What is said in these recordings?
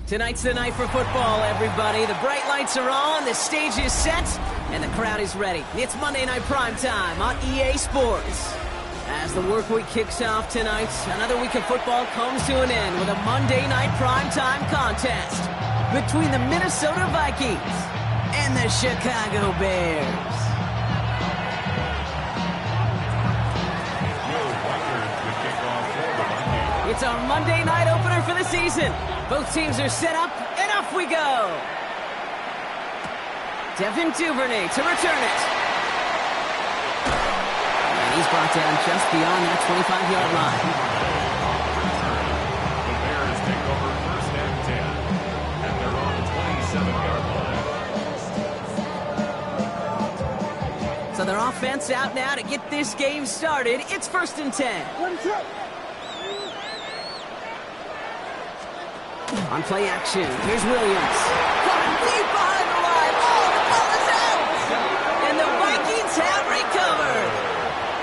Tonight's the night for football, everybody. The bright lights are on, the stage is set, and the crowd is ready. It's Monday Night Primetime on EA Sports. As the work week kicks off tonight, another week of football comes to an end with a Monday Night Primetime contest between the Minnesota Vikings and the Chicago Bears. It's our Monday night opener for the season. Both teams are set up, and off we go. Devin Duvernay to return it. And he's brought down just beyond that 25-yard line. The Bears take over first and 10 at their own 27-yard line. So their offense out now to get this game started. It's first and 10. On play action, here's Williams. Caught deep behind the line. Oh, the ball is out! And the Vikings have recovered.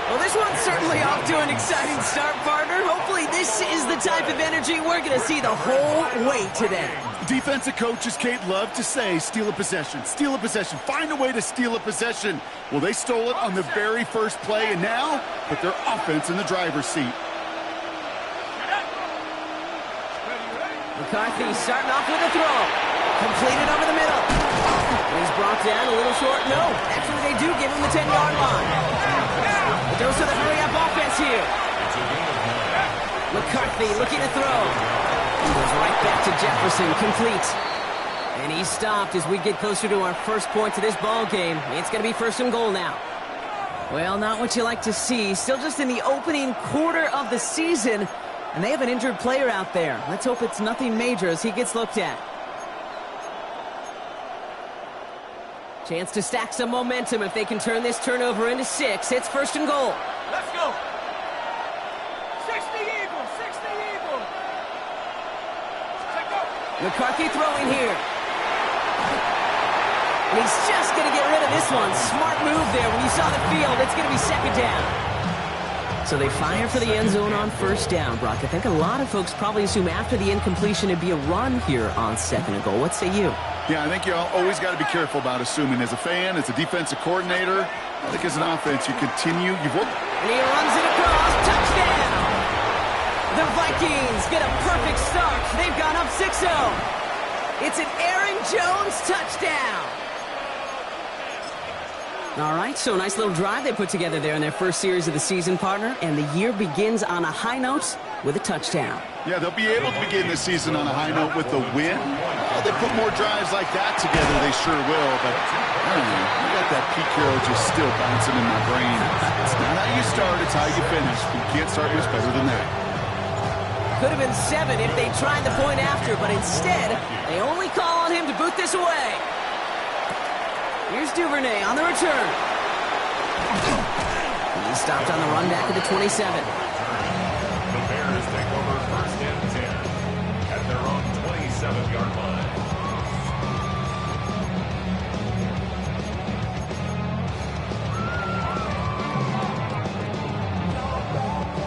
Well, this one's certainly off to an exciting start, partner. Hopefully this is the type of energy we're going to see the whole way today. Defensive coaches, Kate, love to say, steal a possession, find a way to steal a possession. Well, they stole it on the very first play, and now put their offense in the driver's seat. McCarthy starting off with a throw. Completed over the middle. He's brought down a little short. No, actually they do give him the 10-yard line. But those are the hurry-up offense here. McCarthy looking to throw. He goes right back to Jefferson, complete. And he's stopped as we get closer to our first point to this ball game. It's going to be first and goal now. Well, not what you like to see. Still just in the opening quarter of the season. And they have an injured player out there. Let's hope it's nothing major as he gets looked at. Chance to stack some momentum if they can turn this turnover into 6. It's first and goal. Let's go. 60 Eagles, 60 Eagles. McCarthy throwing here. And he's just going to get rid of this one. Smart move there. When you saw the field, it's going to be second down. So they fire for the end zone on first down, Brock. I think a lot of folks probably assume after the incompletion it'd be a run here on second and goal. What say you? Yeah, I think you always got to be careful about assuming. As a fan, as a defensive coordinator, I think as an offense, you continue. And he runs it across. Touchdown! The Vikings get a perfect start. They've gone up 6-0. It's an Aaron Jones touchdown. All right, so a nice little drive they put together there in their first series of the season, partner, and the year begins on a high note with a touchdown. Yeah, they'll be able to begin the season on a high note with a win. Well, they put more drives like that together, they sure will, but I don't know, I got that Pete Carroll just still bouncing in my brain. It's not how you start, it's how you finish. You can't start much better than that. Could have been 7 if they tried the point after, but instead, they only call on him to boot this away. Here's Duvernay on the return. He's stopped on the run back at the 27. The Bears take over first and 10 at their own 27-yard line.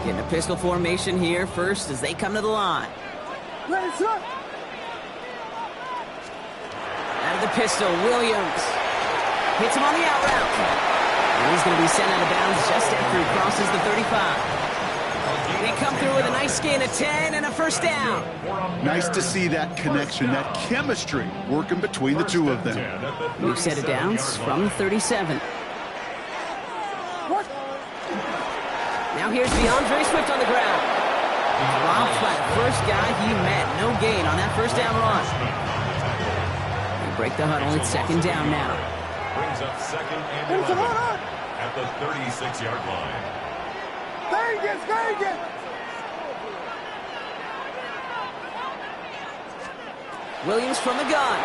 Getting a pistol formation here first as they come to the line. Out of the pistol, Williams. Hits him on the out route. And he's going to be sent out of bounds just after he crosses the 35. They come through with a nice gain of 10 and a first down. Nice to see that connection, that chemistry working between the two of them. New set of downs from the 37. Now here's DeAndre Swift on the ground. Dropped by the first guy he met. No gain on that first down run. They break the huddle. It's second down now. Brings up second and 11 at the 36-yard line. Williams from the gun.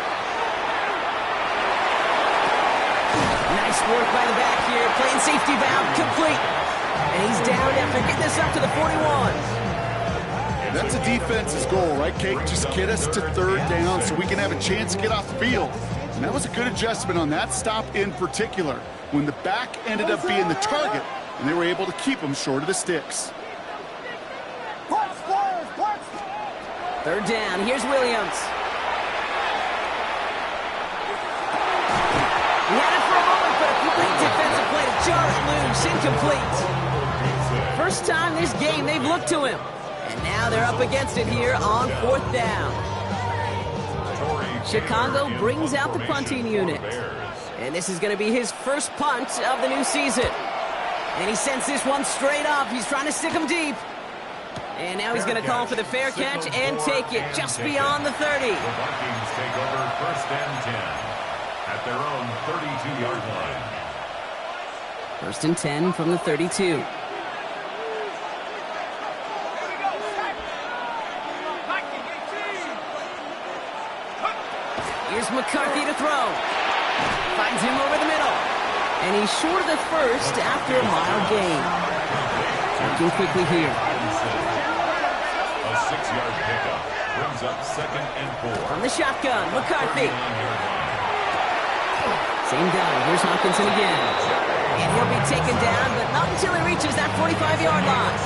Nice work by the back here. Playing safety valve complete. And he's down after getting this up to the 41. That's a defense's goal, right, Kate? Just get us to third down so we can have a chance to get off the field. And that was a good adjustment on that stop in particular, when the back ended up being the target, and they were able to keep him short of the sticks. Third down. Here's Williams. He had it for a moment, but a complete defensive play to jar it loose. Incomplete. First time this game they've looked to him. And now they're up against it here on fourth down. Chicago brings out the punting unit. And this is going to be his first punt of the new season. And he sends this one straight up. He's trying to stick him deep. And now he's going to call for the fair catch and take it just beyond the 30. The Vikings take over first and 10 at their own 32-yard line. First and 10 from the 32. Here's McCarthy to throw. Finds him over the middle. And he's short of the first after a mild gain. Working quickly here. A 6-yard pickup brings up second and 4. From the shotgun, McCarthy. Same guy. Here's Hawkinson again. And he'll be taken down, but not until he reaches that 45-yard line.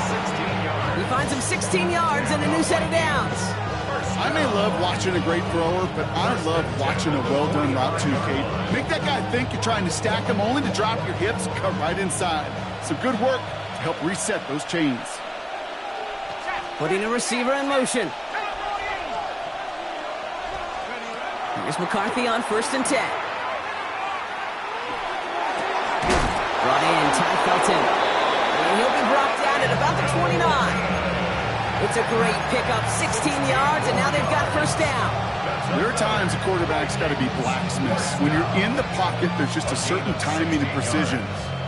He finds him 16 yards and a new set of downs. I may love watching a great thrower, but I love watching a well-done route too, Kate. Make that guy think you're trying to stack him only to drop your hips and cut right inside. Some good work to help reset those chains. Putting a receiver in motion. Here's McCarthy on first and 10. Brought in, Ty Felton. And he'll be brought down at about the 29. It's a great pickup, 16 yards, and now they've got first down. There are times a quarterback's got to be blacksmiths. When you're in the pocket, there's just a certain timing and precision.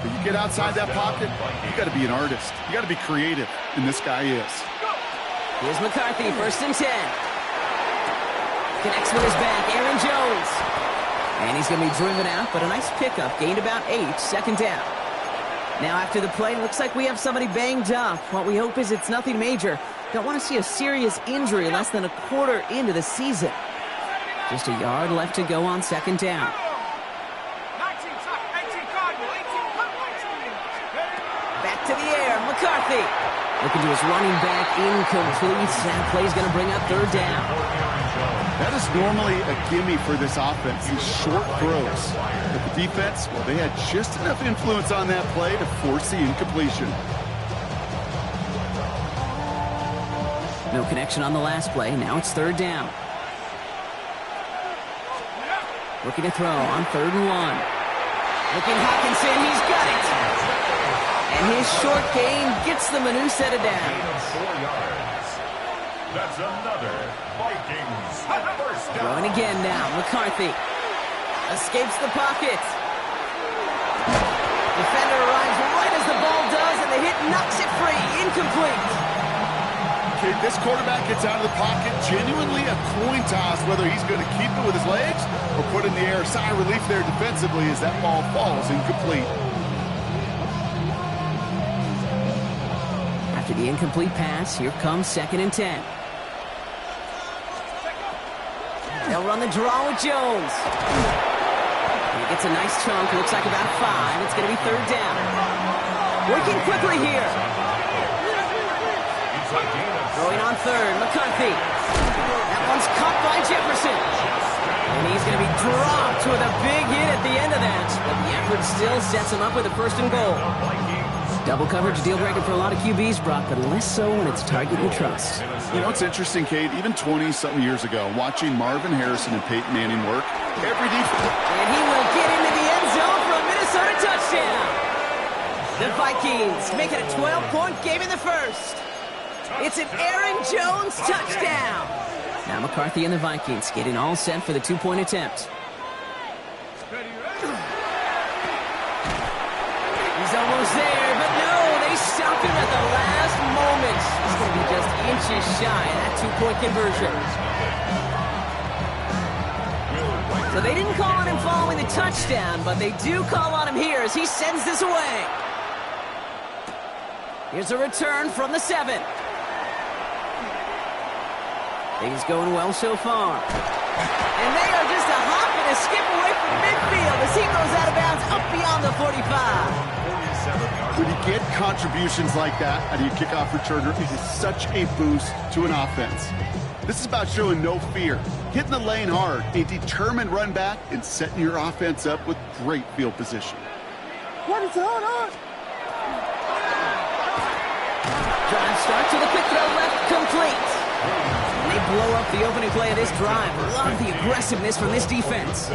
But you get outside that pocket, you got to be an artist. You got to be creative, and this guy is. Here's McCarthy, first and 10. Connects with his back, Aaron Jones. And he's going to be driven out, but a nice pickup, gained about 8, second down. Now after the play, looks like we have somebody banged up. What we hope is it's nothing major. Don't want to see a serious injury less than a quarter into the season. Just a yard left to go on second down. Back to the air, McCarthy. Looking to his running back, incomplete. That play's going to bring up third down. That is normally a gimme for this offense, these short throws. But the defense, well, they had just enough influence on that play to force the incompletion. No connection on the last play. Now it's third down. Looking to throw on third and 1. Looking Hawkinson, he's got it. And his short gain gets them a new set of downs. 4 yards. That's another Vikings first down. Throwing again now, McCarthy. Escapes the pocket. Defender arrives right as the ball does, and the hit knocks it free. Incomplete. Okay, this quarterback gets out of the pocket, genuinely a coin toss whether he's going to keep it with his legs or put it in the air. Sigh of relief there defensively as that ball falls incomplete. After the incomplete pass, here comes second and 10. They'll run the draw with Jones. He gets a nice chunk, looks like about 5. It's going to be third down. Working quickly here. Throwing on third, McCarthy. That one's caught by Jefferson. And he's going to be dropped with a big hit at the end of that. But the effort still sets him up with a first and goal. Double coverage deal breaker for a lot of QBs, Brock, but less so when it's target you trust. You know, it's interesting, Kate, even 20-something years ago, watching Marvin Harrison and Peyton Manning work, every defense. And he will get into the end zone for a Minnesota touchdown. The Vikings make it a 12-point game in the first. It's an Aaron Jones touchdown. Now McCarthy and the Vikings getting all set for the 2-point attempt. He's almost there, but no, they stopped him at the last moment. He's going to be just inches shy of that 2-point conversion. So they didn't call on him following the touchdown, but they do call on him here as he sends this away. Here's a return from the 7. Things going well so far. And they are just a hop and a skip away from midfield as he goes out of bounds up beyond the 45. When you get contributions like that out of your kickoff returner, it is such a boost to an offense. This is about showing no fear, hitting the lane hard, a determined run back, and setting your offense up with great field position. Drive start to the quick throw left, complete. And they blow up the opening play of this drive. Love the aggressiveness from this defense.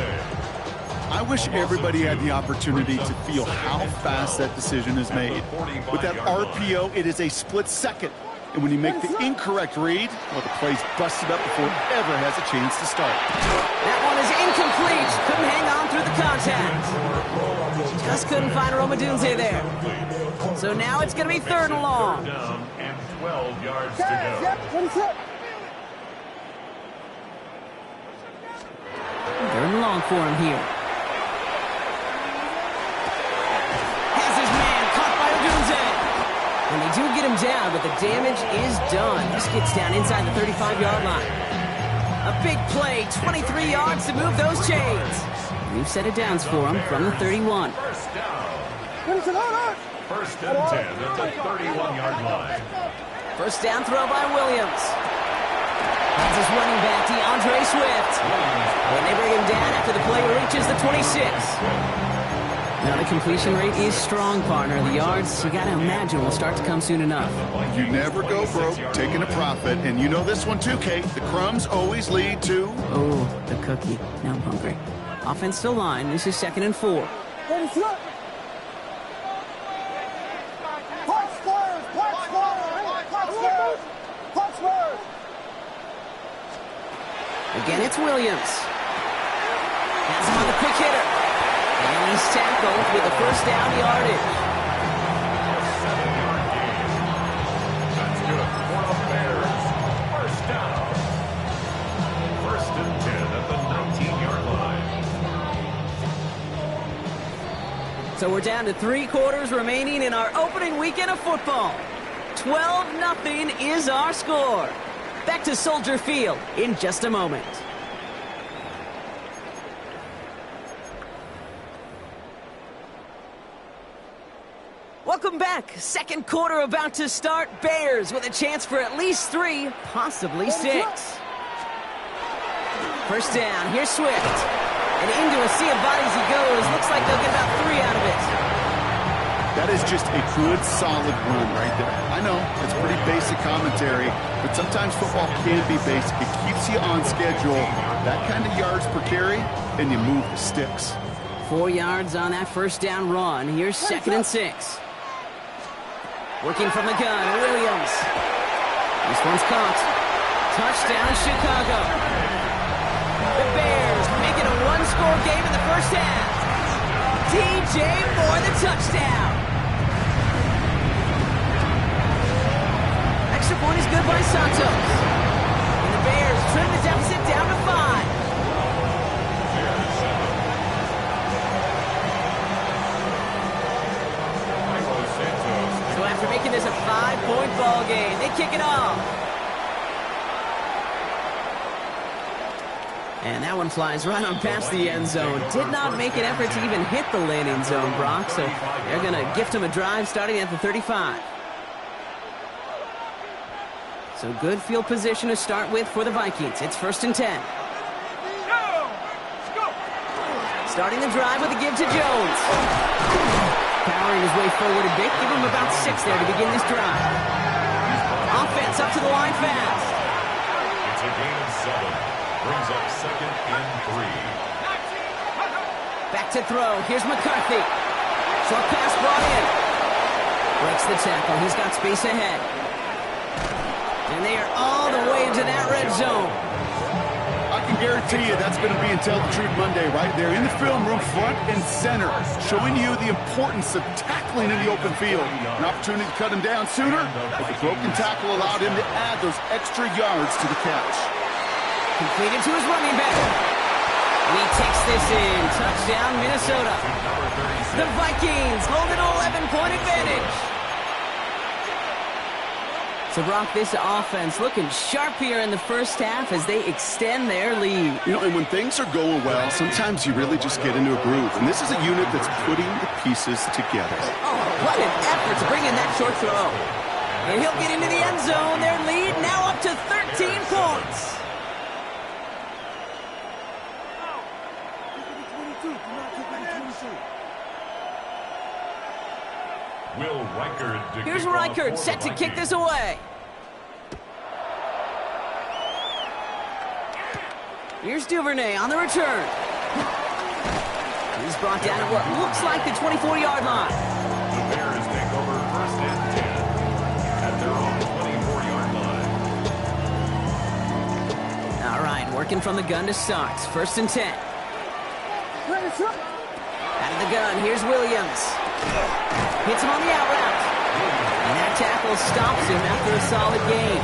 I wish everybody had the opportunity to feel how fast that decision is made. With that RPO, it is a split second. And when you make the incorrect read, well, the play's busted up before it ever has a chance to start. That one is incomplete. Couldn't hang on through the contact. Just couldn't find Romadunze there. So now it's going to be 3rd and long. Down and 12 yards to go. 3rd and long for him here. Has his man caught by Odunze. And they do get him down, but the damage is done. This gets down inside the 35-yard line. A big play, 23 yards to move those chains. New set of downs for him from the 31. First down. First and 10 at the 31-yard line. First down throw by Williams. That's his running back, DeAndre Swift. And they bring him down after the play reaches the 26. Now the completion rate is strong, partner. The yards, you got to imagine, will start to come soon enough. You never go broke taking a profit. And you know this one too, Kate. The crumbs always lead to... Oh, the cookie. Now I'm hungry. Offense to line. This is 2nd and 4. Again, it's Williams. Has him on the quick hitter. And he's tackled with the first down yardage. That's good for the Bears. First down. First and 10 at the 19-yard line. So we're down to 3 quarters remaining in our opening weekend of football. 12-0 is our score. Back to Soldier Field in just a moment. Welcome back. 2nd quarter about to start. Bears with a chance for at least 3, possibly 6. First down. Here's Swift. And into a sea of bodies he goes. Looks like they'll get about 3 out of it. That is just a good, solid run right there. I know, it's pretty basic commentary, but sometimes football can be basic. It keeps you on schedule. That kind of yards per carry, and you move the sticks. 4 yards on that first down run. Here's 2nd and 6. Working from the gun, Williams. This one's caught. Touchdown, Chicago. The Bears make it a 1-score game in the first half. DJ Moore, the touchdown. Extra point is good by Santos. And the Bears trim the deficit down to 5. So after making this a 5-point ball game, they kick it off. And that one flies right on past the end zone. Did not make an effort to even hit the landing zone, Brock. So they're going to gift him a drive starting at the 35. So good field position to start with for the Vikings. It's 1st and 10. Starting the drive with a give to Jones. Powering his way forward a bit. Give him about 6 there to begin this drive. Offense up to the line fast. It's a gain of 7. Brings up 2nd and 3. Back to throw. Here's McCarthy. Short pass brought in. Breaks the tackle. He's got space ahead. And they are all the way into that red zone. I can guarantee you that's going to be in Tell the Truth Monday right there in the film room, front and center, showing you the importance of tackling in the open field. An opportunity to cut him down sooner, but the broken tackle allowed him to add those extra yards to the catch. Completed to his running back. And he takes this in. Touchdown, Minnesota. The Vikings hold an 11-point advantage. So, Brock, this offense looking sharp here in the first half as they extend their lead. You know, and when things are going well, sometimes you really just get into a groove. And this is a unit that's putting the pieces together. Oh, what an effort to bring in that short throw. And he'll get into the end zone. Their lead now up to 13 points. Here's Reichard set to kick this away. Here's Duvernay on the return. He's brought down at what looks like the 24-yard line. The Bears take over first and 10 at their own 24-yard line. All right, working from the gun to start. First and 10. Out of the gun, here's Williams. Hits him on the out route. And that tackle stops him after a solid gain.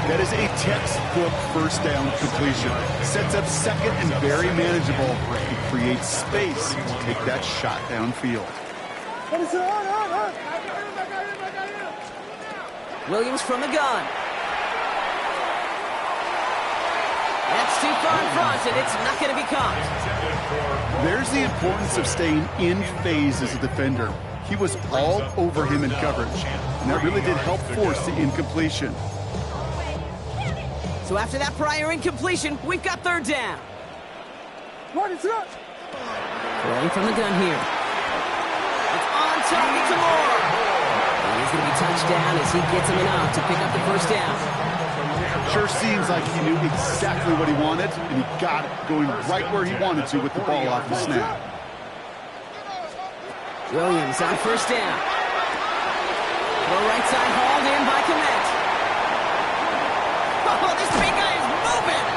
That is a textbook first down completion. Sets up second and very manageable. It creates space to take that shot downfield. Williams from the gun. That's too far in front, and it's not going to be caught. There's the importance of staying in phase as a defender. He was all over him in coverage, and that really did help force the incompletion. So after that prior incompletion, we've got third down. Throwing from the gun here. It's on target to Moore. And he's going to be touched down as he gets him enough to pick up the first down. Sure seems like he knew exactly what he wanted, and he got it going right where he wanted to with the ball off the snap. Williams on first down. Low right side hauled in by Komet. Oh, this big guy is moving!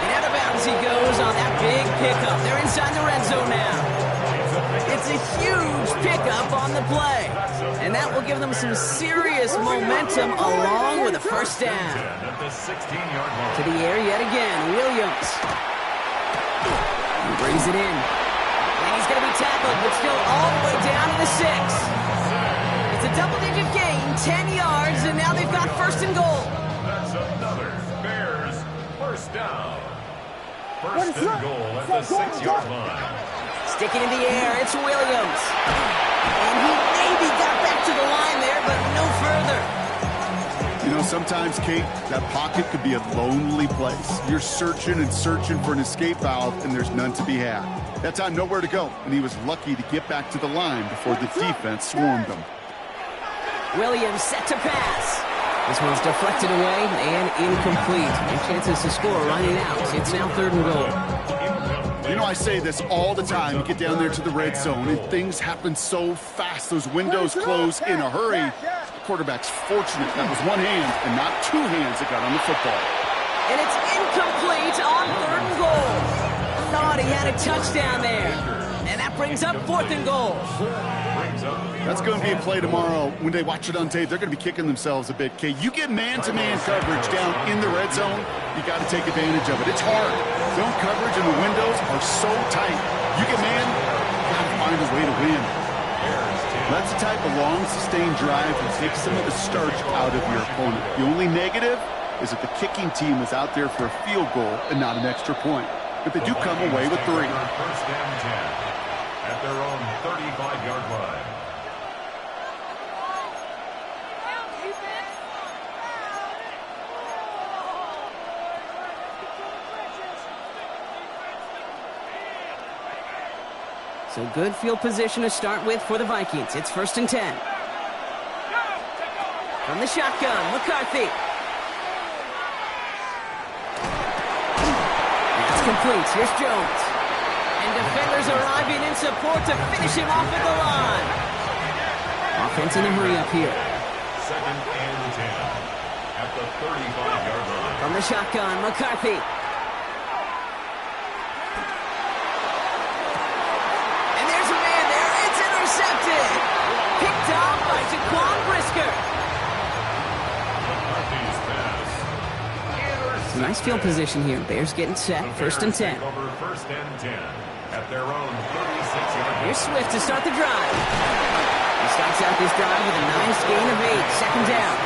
And out of bounds he goes on that big pickup. They're inside the red zone now. It's a huge pickup on the play. And that will give them some serious momentum along with a first down. To the air yet again, Williams. He brings it in. And he's going to be tackled, but still all the way down to the 6. It's a double-digit gain, 10 yards, and now they've got first and goal. That's another Bears first down. First and goal at the 6-yard line. Sticking in the air, it's Williams. And he maybe got back to the line there, but no further. You know, sometimes, Kate, that pocket could be a lonely place. You're searching and searching for an escape valve, and there's none to be had. That time, nowhere to go, and he was lucky to get back to the line before the defense swarmed him. Williams set to pass. This one's deflected away and incomplete. And chances to score running out. It's now third and goal. You know, I say this all the time. You get down there to the red zone, and things happen so fast. Those windows close in a hurry. The quarterback's fortunate that was one hand and not two hands that got on the football. And it's incomplete on third and goal. Thought he had a touchdown there. And that brings up fourth and goal. That's going to be a play tomorrow. When they watch it on tape, they're going to be kicking themselves a bit. Okay, you get man-to-man coverage down in the red zone, you got to take advantage of it. It's hard. Zone coverage and the windows are so tight. You get man, you got to find a way to win. That's the type of long, sustained drive that takes some of the starch out of your opponent. The only negative is that the kicking team is out there for a field goal and not an extra point. But they do come away with 3. First and 10 at their own 35-yard line. So good field position to start with for the Vikings. It's first and 10. From the shotgun, McCarthy. That's complete. Here's Jones. And defenders arriving in support to finish him off at the line. Offense in a hurry up here. Second and 10 at the 35-yard line. From the shotgun, McCarthy. Picked off by Jaquan Brisker. Some nice field position here. Bears getting set. First and 10. Over first and 10 at their own 36-yard line. Here's Swift to start the drive. He starts out this drive with a nice gain of 8. Second down.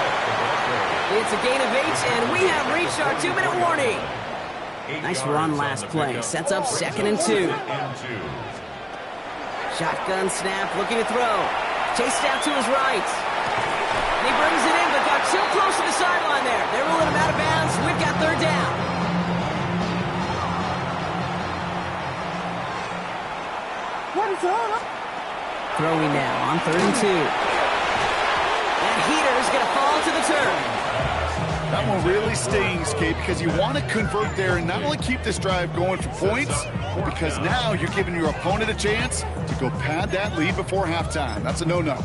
It's a gain of 8, and we have reached our 2-minute warning. Nice run last play. Sets up 2nd and 2. Shotgun snap, looking to throw. Chased out to his right. And he brings it in, but got too close to the sideline there. They're ruling him out of bounds. We've got 3rd down. Throwing now on 3rd and 2. That heater's going to fall to the turf. That one really stings, Kate, because you want to convert there and not only keep this drive going for points, because now you're giving your opponent a chance to go pad that lead before halftime. That's a no-no.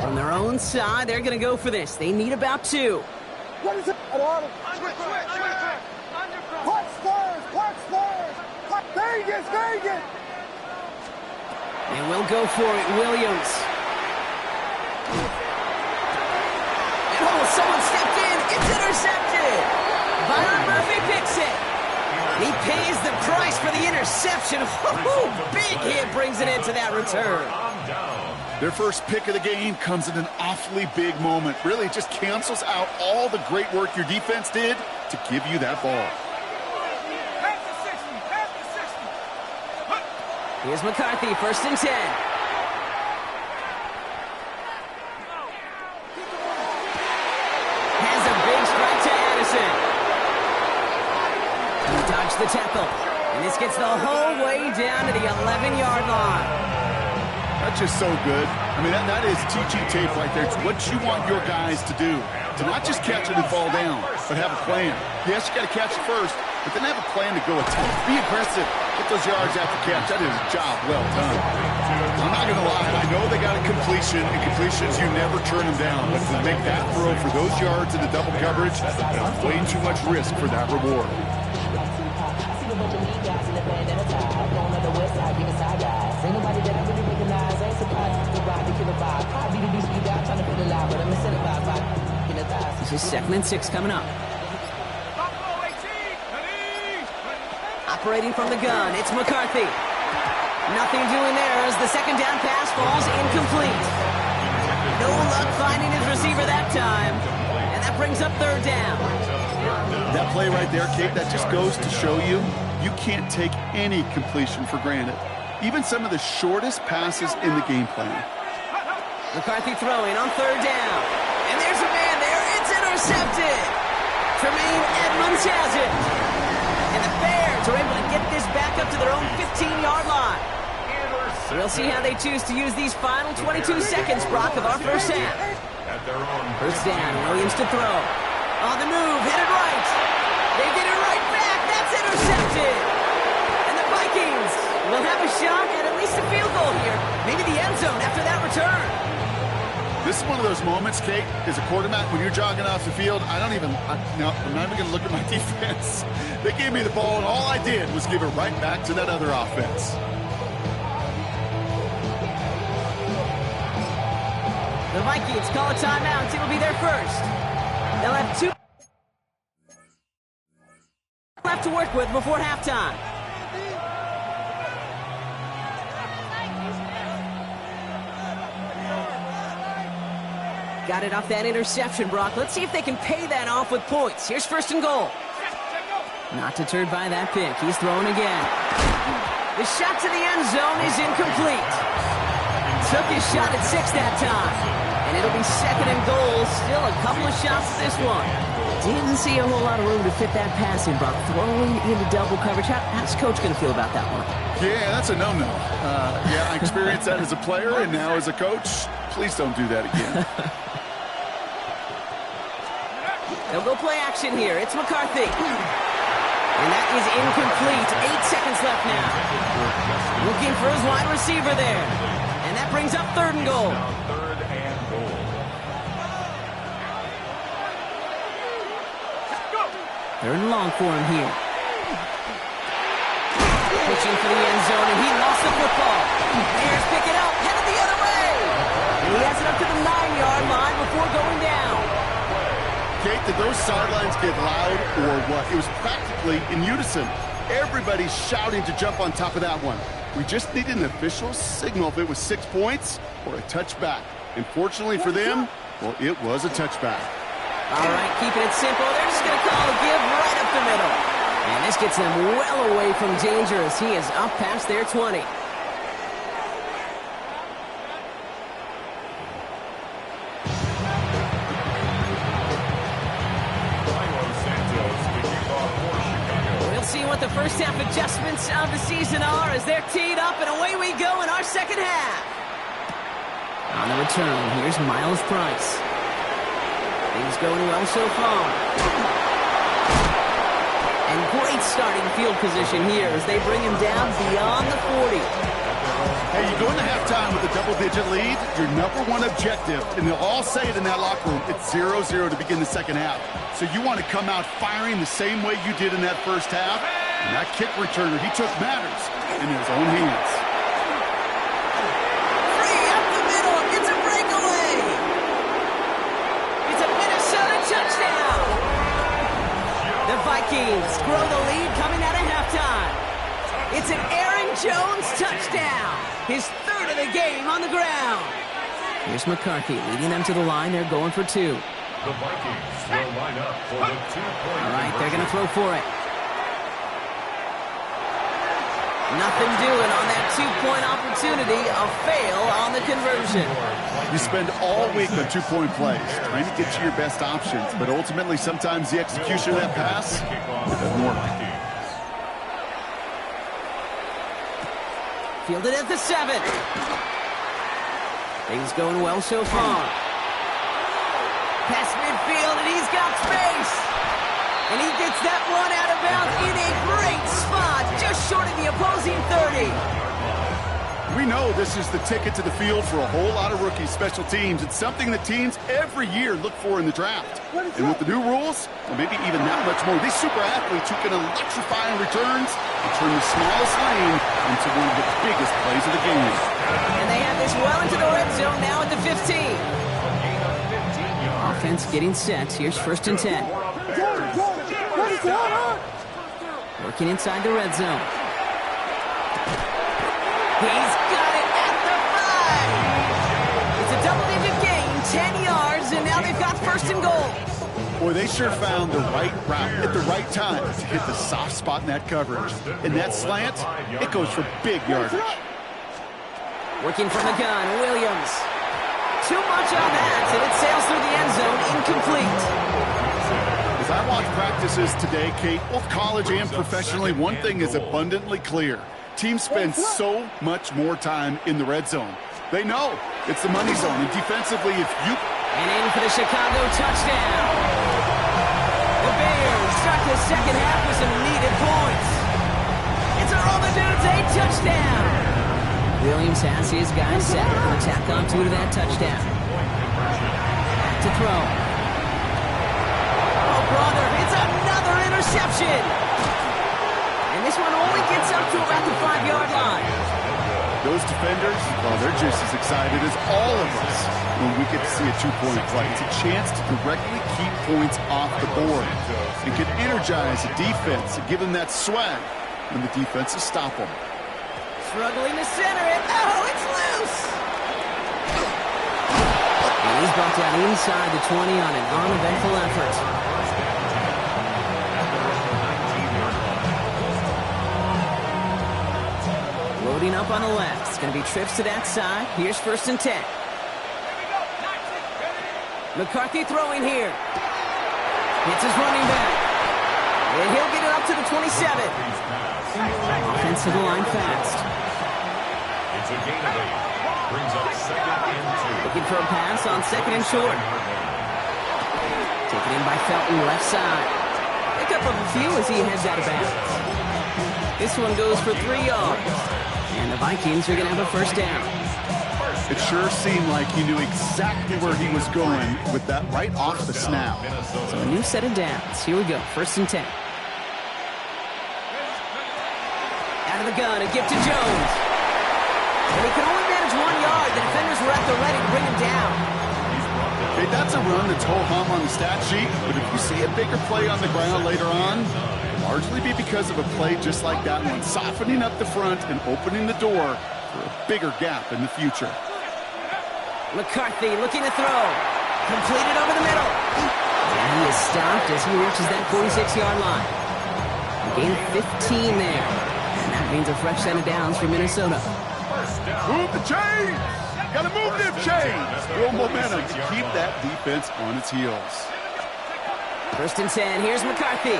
On their own side, they're going to go for this. They need about 2. What is it? Vegas! And we'll go for it, Williams. Oh, someone stepped in. It's intercepted. Byron Murphy picks it. He pays the price for the interception. Big hit brings it into that return. Their first pick of the game comes in an awfully big moment. Really just cancels out all the great work your defense did to give you that ball. Here's McCarthy, 1st and 10. Has a big strike to Addison. He dodged the tackle. And this gets the whole way down to the 11-yard line. That's just so good. I mean, that is teaching tape right there. It's what you want your guys to do. To not just catch it and fall down, but have a plan. Yes, you got to catch it first, but then have a plan to go attack. Be aggressive. Get those yards after catch. That is a job well done. I'm not going to lie. I know they got a completion, and completions, you never turn them down. But to make that throw for those yards in the double coverage, way too much risk for that reward. This is 2nd and 6 coming up. Operating from the gun, it's McCarthy. Nothing doing there as the 2nd down pass falls incomplete. No luck finding his receiver that time. And that brings up 3rd down. That play right there, Kate, that just goes to show you can't take any completion for granted. Even some of the shortest passes in the game plan. McCarthy throwing on 3rd down. And there's a man there. It's intercepted. Tremaine Edmonds has it. And the Bears are able to get this back up to their own 15-yard line. We'll see how they choose to use these final 22 seconds, Brock, of our first half. 1st down, Williams to throw. On the move, headed right. They get it right back. That's intercepted. And the Vikings will have a shot at least a field goal here. Maybe the end zone after that return. This is one of those moments, Kate, as a quarterback, when you're jogging off the field, I'm not even going to look at my defense. They gave me the ball, and all I did was give it right back to that other offense. The Vikings call a timeout. It'll be their first. They'll have 2 left to work with before halftime. Got it off that interception, Brock. Let's see if they can pay that off with points. Here's 1st and goal. Not deterred by that pick. He's throwing again. The shot to the end zone is incomplete. Took his shot at 6 that time. And it'll be 2nd and goal. Still a couple of shots at this one. Didn't see a whole lot of room to fit that pass in, Brock. Throwing into double coverage. How's Coach going to feel about that one? Yeah, that's a no-no. Yeah, I experienced that as a player and now as a coach. Please don't do that again. They'll go play action here. It's McCarthy. And that is incomplete. 8 seconds left now. Looking for his wide receiver there. And that brings up 3rd and goal. 3rd and goal. 3rd and long for him here. Pitching for the end zone, and he lost the football. Bears pick it up, headed the other way. And he has it up to the 9-yard line before going down. Kate, did those sidelines get loud or what? It was practically in unison. Everybody's shouting to jump on top of that one. We just needed an official signal if it was 6 points, or a touchback. And fortunately for them, well, it was a touchback. All right, keeping it simple. They're just going to call a give right up the middle. And this gets them well away from danger as he is up past their 20. We'll see what the first half adjustments of the season are as they're teed up, and away we go in our second half. On the return, here's Miles Price. Things going well so far. And great starting field position here as they bring him down beyond the 40. Hey, you go into halftime with a double-digit lead, your number one objective, and they'll all say it in that locker room, it's 0-0 to begin the second half. So you want to come out firing the same way you did in that first half. And that kick returner, he took matters in his own hands. Free up the middle. It's a breakaway. It's a Minnesota touchdown. The Vikings grow the lead coming out of halftime. It's an Aaron Jones touchdown. His third of the game on the ground. Here's McCarthy leading them to the line. They're going for two. The Vikings will line up for the 2-point. All right, they're going to throw for it. Nothing doing on that two-point opportunity. A fail on the conversion. You spend all week on two-point plays, trying to get to your best options, but ultimately sometimes the execution of that pass, it doesn't work. Fielded at the 7. Things going well so far. Past midfield, and he's got space. And he gets that one out of bounds in a great spot, just short of the opposing 30. We know this is the ticket to the field for a whole lot of rookie special teams. It's something that teams every year look for in the draft. And with the new rules, or maybe even that much more, these super athletes who can electrify in returns and turn the smallest lane into one of the biggest plays of the game. And they have this well into the red zone now at the 15. Offense getting set. Here's 1st and 10. Working inside the red zone. He's got it at the 5. It's a double-digit gain, 10 yards, and now they've got 1st and goal. Boy, they sure found the right route at the right time to hit the soft spot in that coverage. And that slant, it goes for big yardage. Working from the gun, Williams. Too much on that, and it sails through the end zone, incomplete. As I watch practices today, Kate, both college and professionally, one thing is abundantly clear. Teams spend so much more time in the red zone. They know it's the money zone, and defensively, if you... And in for the Chicago touchdown. The Bears start the second half with some needed points. It's a roll the dudes, a touchdown. Williams has his guys set. They're going to tack on to that touchdown. Back to throw. Oh, brother, it's another interception. And this one only gets up to about the 5-yard line. Those defenders, well, they're just as excited as all of us when we get to see a two-point play. It's a chance to directly keep points off the board. It can energize a defense and give them that swag when the defenses stop them. Struggling to center it. Oh, it's loose. And he's brought down inside the 20 on an uneventful effort. Loading up on the left. It's going to be trips to that side. Here's 1st and 10. McCarthy throwing here. Hits his running back. And he'll get it up to the 27. Offensive line fast. It's a gain of 8. Brings up 2nd and 2. Looking for a pass on 2nd and short. Taken in by Felton, left side. Pick up a few as he heads out of bounds. This one goes for 3 yards. And the Vikings are going to have a 1st down. It sure seemed like he knew exactly where he was going with that right off the snap. So a new set of downs. Here we go. 1st and 10. Out of the gun, a gift to Jones. And he can only manage 1 yard. The defenders were at the ready to bring him down. Okay, that's a run that's ho-hum on the stat sheet, but if you see a bigger play on the ground later on, it'll largely be because of a play just like that one, softening up the front and opening the door for a bigger gap in the future. McCarthy looking to throw. Completed over the middle. And he is stopped as he reaches that 46-yard line. A gain of 15 there. And that means a fresh set of downs for Minnesota. Move the chains! Gotta move them chains! Real momentum to keep that defense on its heels. 1st and 10. Here's McCarthy.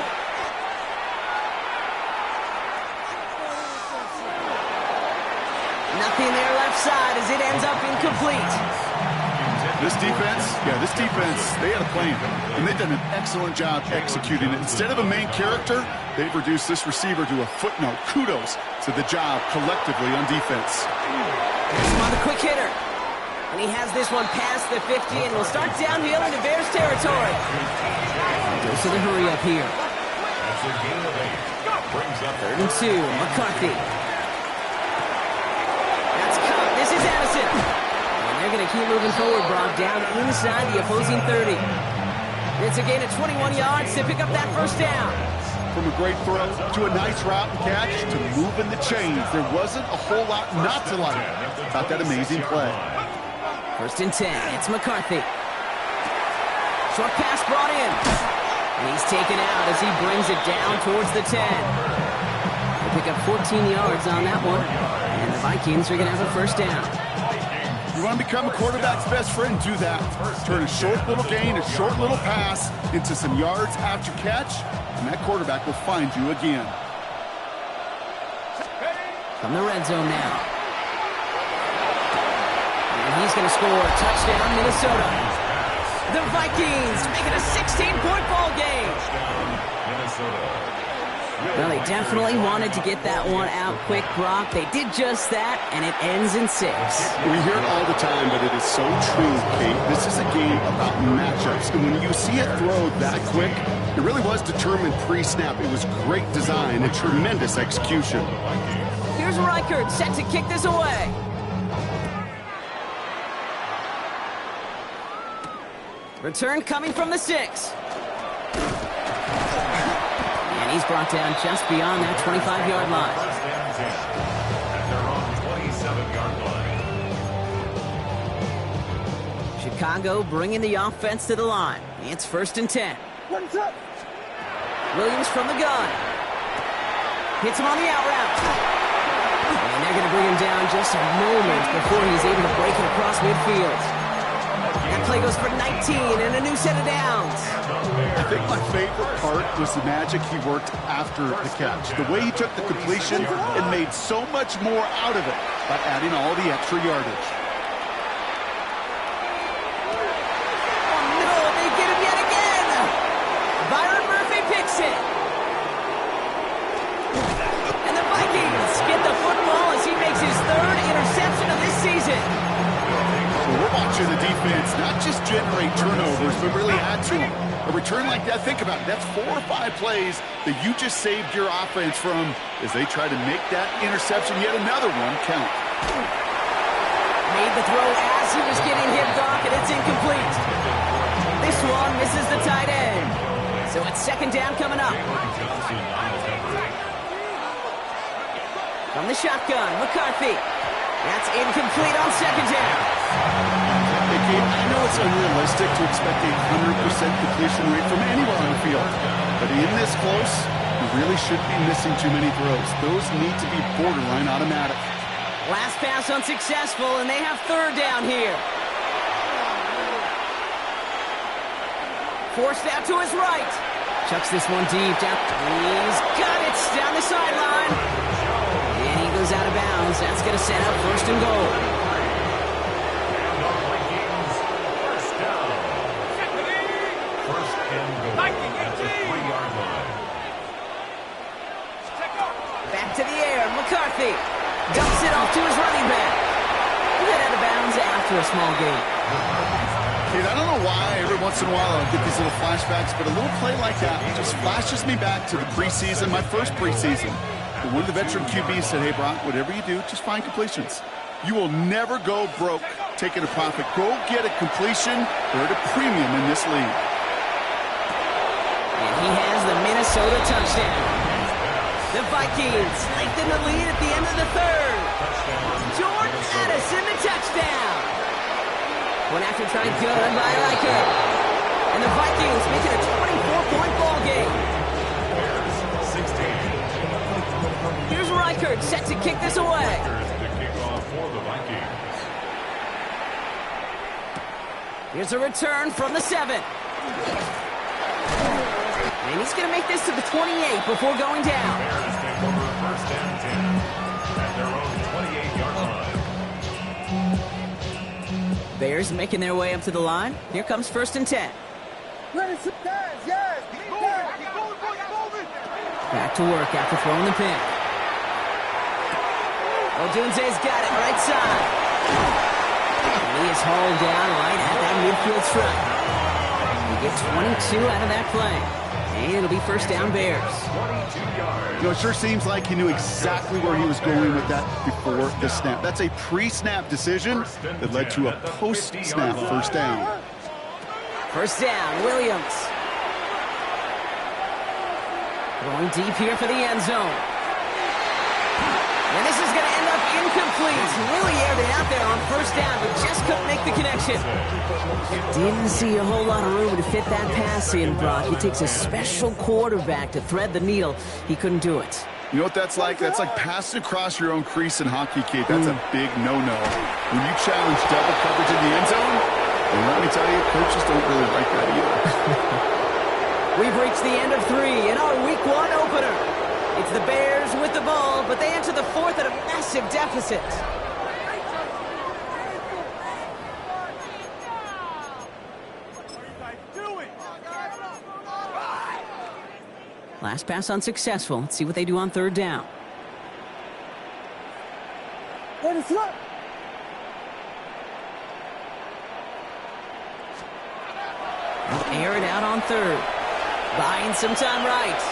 Nothing there left side as it ends up incomplete. This defense, they had a plan, and they've done an excellent job executing it. Instead of a main character, they've reduced this receiver to a footnote. Kudos to the job collectively on defense. On the quick hitter. And he has this one past the 50 and will start downhill into Bears territory. Goes to the hurry up here. 3rd and 2, McCarthy. That's Cup. This is Addison. And they're going to keep moving forward, Brock, down inside the opposing 30. It's a gain of 21 yards to pick up that 1st down. From a great throw to a nice route and catch to moving the chains, there wasn't a whole lot not to like about that amazing play. 1st and 10. It's McCarthy. Short pass brought in. And he's taken out as he brings it down towards the 10. They'll pick up 14 yards on that one. And the Vikings are going to have a 1st down. You want to become a quarterback's best friend? Do that. Turn a short little gain, a short little pass into some yards after catch, and that quarterback will find you again. From the red zone now. And he's going to score a touchdown, Minnesota. The Vikings make it a 16-point ball game. Well, they definitely wanted to get that one out quick, Brock. They did just that, and it ends in 6. We hear it all the time, but it is so true, Kate. This is a game about matchups, and when you see it throw that quick, it really was determined pre-snap. It was great design and tremendous execution. Here's Reichert set to kick this away. Return coming from the 6. And he's brought down just beyond that 25-yard line. Chicago bringing the offense to the line. It's 1st and 10. Williams from the gun. Hits him on the out route. And they're going to bring him down just a moment before he's able to break it across midfield. That play goes for 19 and a new set of downs. I think my favorite part was the magic he worked after the catch. The way he took the completion and made so much more out of it by adding all the extra yardage. Oh no, they get him yet again. Byron Murphy picks it. And the Vikings get the football as he makes his 3rd interception of this season. We're watching the defense not just generate turnovers, but really add to them. A return like that, think about it. That's 4 or 5 plays that you just saved your offense from as they try to make that interception, yet another one, count. Made the throw as he was getting hipped off, and it's incomplete. This one misses the tight end. So it's 2nd down coming up. From the shotgun, McCarthy. That's incomplete on 2nd down. I know it's unrealistic to expect a 100% completion rate from anywhere on the field, but in this close, you really shouldn't be missing too many throws. Those need to be borderline automatic. Last pass unsuccessful, and they have 3rd down here. Forced out to his right. Chucks this one deep down. He's got it down the sideline. And he goes out of bounds. That's going to set up 1st and goal. Back to the air, McCarthy dumps it off to his running back. He got out of bounds after a small gain. Kid, I don't know why every once in a while I'll get these little flashbacks, but a little play like that just flashes me back to the preseason, my first preseason. One of the veteran QBs said, hey, Brock, whatever you do, just find completions. You will never go broke taking a profit. Go get a completion. They're at a premium in this league. And he has the Minnesota touchdown. The Vikings lengthen the lead at the end of the 3rd. Jordan Addison, the touchdown. One after try good by Riker. And the Vikings make it a 24-point ball game. Bears 16. Here's Riker set to kick this away. The kickoff for the Vikings. Here's a return from the 7. And he's going to make this to the 28 before going down. Bears take over first and 10 at their own 28-yard line. Bears making their way up to the line. Here comes first and 10. Ready, sit down, yes. Back to work after throwing the pick. Odunze's got it right side. And he is hauled down right at that midfield stripe. We get 22 out of that play. And it'll be first down Bears. 22 yards. You know, it sure seems like he knew exactly where he was going with that before the snap. That's a pre-snap decision that led to a post-snap first down. First down, Williams. Going deep here for the end zone. And this is going to end up incomplete. Really aired it out there on first down, but just couldn't make the connection. Didn't see a whole lot of room to fit that pass in, Brock. He takes a special quarterback to thread the needle. He couldn't do it. You know what that's like? That's like passing across your own crease in hockey, Kate. That's a big no-no. When you challenge double coverage in the end zone, and let me tell you, coaches don't really like that either. We've reached the end of 3 in our Week 1 opener. It's the Bears with the ball, but they enter the 4th at a massive deficit. Last pass unsuccessful. Let's see what they do on third down. Ready, sit up. They'll air it out on third. Buying some time right.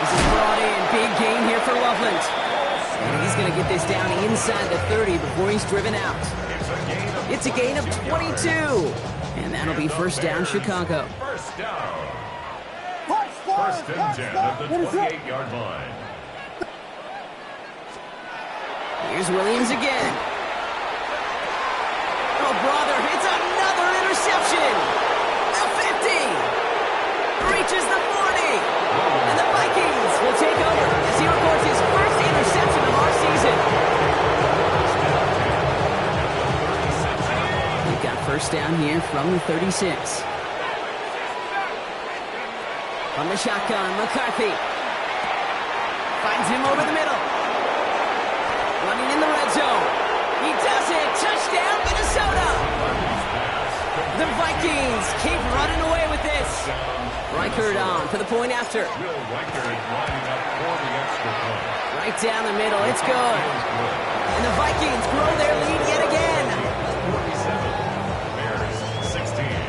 This is brought in. Big gain here for Loveland. And he's going to get this down inside the 30 before he's driven out. It's a gain of 22. And that'll be first down Chicago. First down. First and 10 at the 28-yard line. Here's Williams again. Oh, brother, it's another interception. The 50. Reaches the 40. And the Vikings will take over as he records his first interception of our season. We've got first down here from the 36. From the shotgun, McCarthy. Finds him over the middle. Running in the red zone. He does it. Touchdown, Minnesota. The Vikings keep running away with this. Reichert on for the point after. Right down the middle. It's good. And the Vikings grow their lead yet again.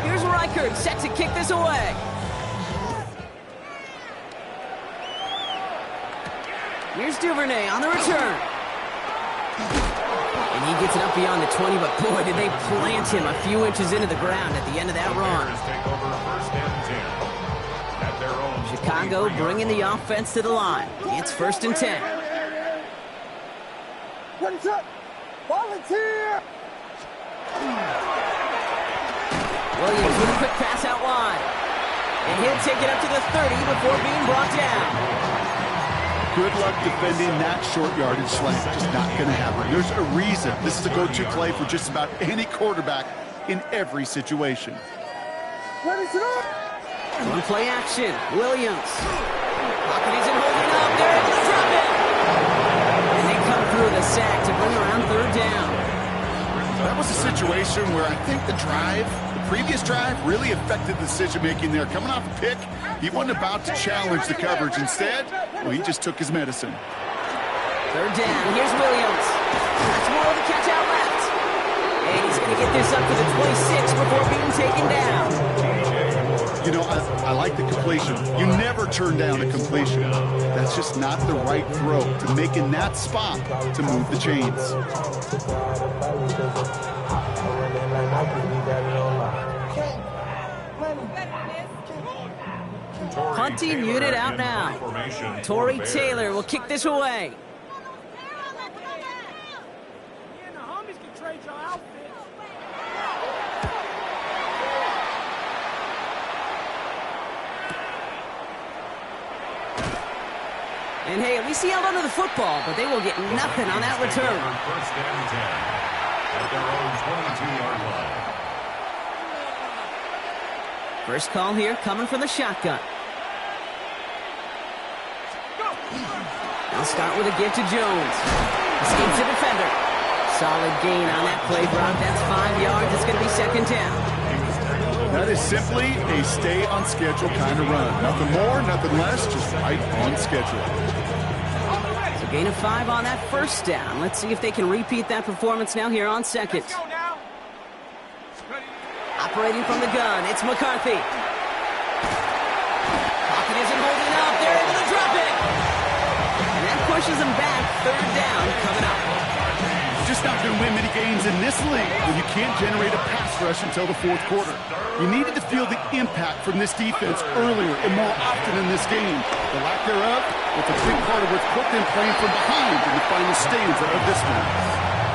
Here's Reichert set to kick this away. Here's Duvernay on the return. And he gets it up beyond the 20, but boy, did they plant him a few inches into the ground at the end of that run. Chicago bringing the offense to the line. It's first and 10. Ready, set. Volunteer. Williams with a quick pass out wide. And he'll take it up to the 30 before being brought down. Good luck defending that short yardage slant. Just not going to happen. There's a reason this is a go-to play for just about any quarterback in every situation. Ready, sit up. One play action. Williams. Pocket isn't holding up. They're able to drop it. And they come through the sack to bring around third down. That was a situation where I think the previous drive really affected the decision-making there. Coming off a pick, he wasn't about to challenge the coverage. Instead, well, he just took his medicine. Third down. Here's Williams. That's more of the catch out left. And he's going to get this up to the 26 before being taken down. You know, I like the completion. You never turn down a completion. That's just not the right throw to make in that spot to move the chains. Punting unit out now. Torrey Taylor will kick this away. And hey, at least he held onto the football, but they will get nothing on that return. First and 10 at their own 22-yard line. First call here coming from the shotgun. They'll start with a give to Jones. Escapes the defender. Solid gain on that play, Brock. That's 5 yards. It's going to be second down. That is simply a stay-on-schedule kind of run. Nothing more, nothing less, just right on schedule. So gain of 5 on that first down. Let's see if they can repeat that performance now here on second. Operating from the gun, it's McCarthy. Pocket isn't holding up. They're able to drop it. And that pushes them back. Third down coming up. Just not going to win many games in this league when you can't generate a pass rush until the fourth quarter. You needed to feel the impact from this defense earlier and more often in this game. The lack thereof, it's a big part of what's put them playing from behind in the final stanza of this one.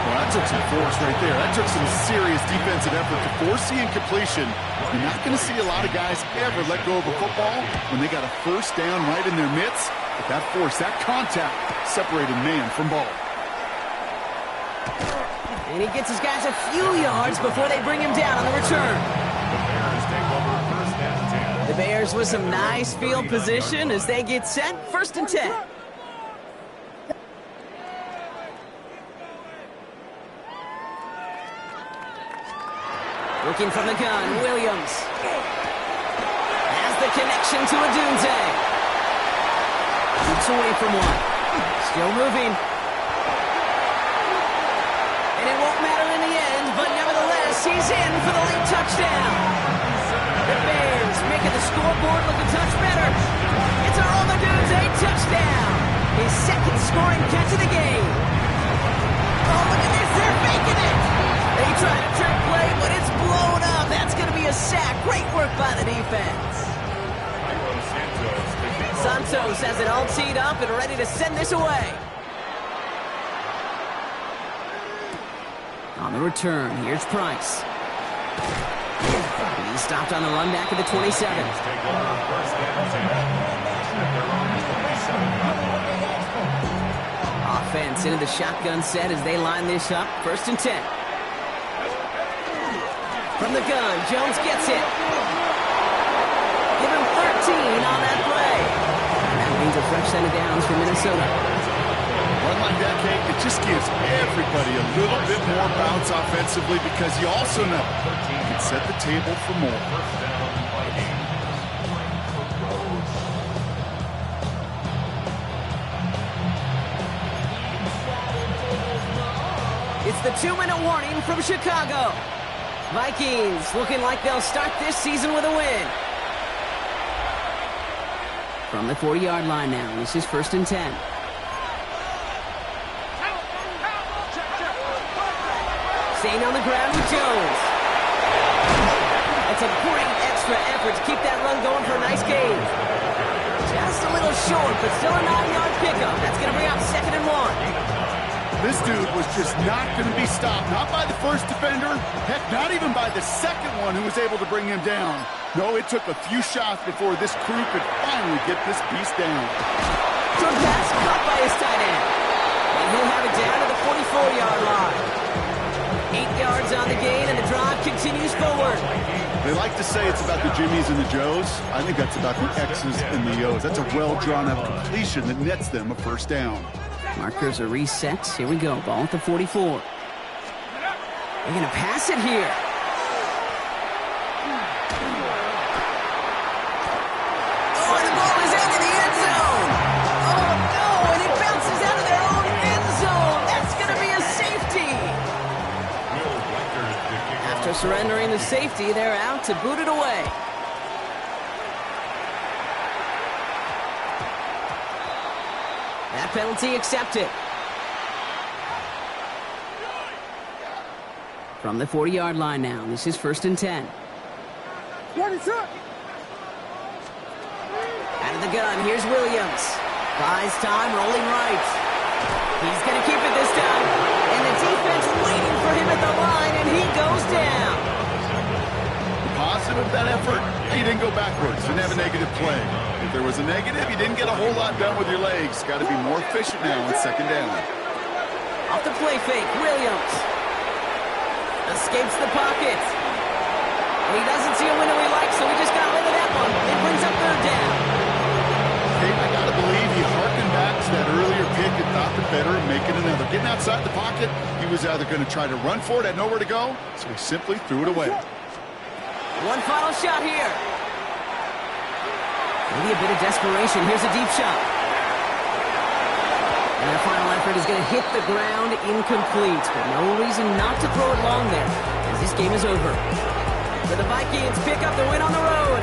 Well, that took some force right there. That took some serious defensive effort to force the incompletion. You're not going to see a lot of guys ever let go of a football when they got a first down right in their midst. But that force, that contact, separated man from ball. And he gets his guys a few yards before they bring him down on the return. The Bears take over first and 10. The Bears with some nice field position as they get set. First and 10. Looking from the gun, Williams. Has the connection to Adunze. Keeps away from one. Still moving. And it won't matter in the end, but nevertheless, he's in for the late touchdown. The Bears making the scoreboard look a touch better. It's our own Adunze touchdown. His second scoring catch of the game. Oh, look at this, they're making it. They try to trick play, but it's blown up. That's going to be a sack. Great work by the defense. Santos has it all teed up and ready to send this away. On the return, here's Price. He's stopped on the run back at the 27. Offense into the shotgun set as they line this up. First and 10. From the gun, Jones gets it. Give him 13 on that play. And that means a fresh set of downs for Minnesota. Run like that, Kate, it just gives everybody a little bit more bounce offensively because you also know you can set the table for more. It's the 2-minute warning from Chicago. Vikings looking like they'll start this season with a win. From the 40-yard line now, this is first and 10. Staying on the ground with Jones. That's a great extra effort to keep that run going for a nice gain. Just a little short, but still a 9-yard pickup. That's going to bring up second and 1. This dude was just not going to be stopped. Not by the first defender. Heck, not even by the second one who was able to bring him down. No, it took a few shots before this crew could finally get this beast down. Good pass caught by his tight end. And he'll have it down to the 44-yard line. 8 yards on the gain, and the drive continues forward. They like to say it's about the Jimmies and the Joes. I think that's about the X's and the O's. That's a well-drawn-out completion that nets them a first down. Markers are reset. Here we go. Ball at the 44. They're going to pass it here. Oh, and the ball is out of the end zone. Oh, no, and it bounces out of their own end zone. That's going to be a safety. After surrendering the safety, they're out to boot it away. That penalty accepted. From the 40-yard line now, this is first and 10. Ready, set. Out of the gun, here's Williams. Buys time, rolling right. He's going to keep it this time. And the defense waiting for him at the line, and he goes down. Positive that effort. He didn't go backwards. Didn't have a negative play. If there was a negative, you didn't get a whole lot done with your legs. Got to be more efficient now on second down. Off the play fake, Williams. Escapes the pocket. And he doesn't see a window he likes, so he just got rid of that one. It brings up third down. Okay, I got to believe he harkened back to that earlier pick and thought the better of making another. Getting outside the pocket, he was either going to try to run for it, had nowhere to go, so he simply threw it away. One final shot here. Maybe a bit of desperation. Here's a deep shot. And their final effort is going to hit the ground incomplete. But no reason not to throw it long there, as this game is over. So the Vikings pick up the win on the road.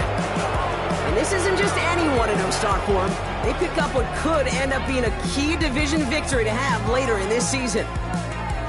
And this isn't just any 1-0 start for them. They pick up what could end up being a key division victory to have later in this season.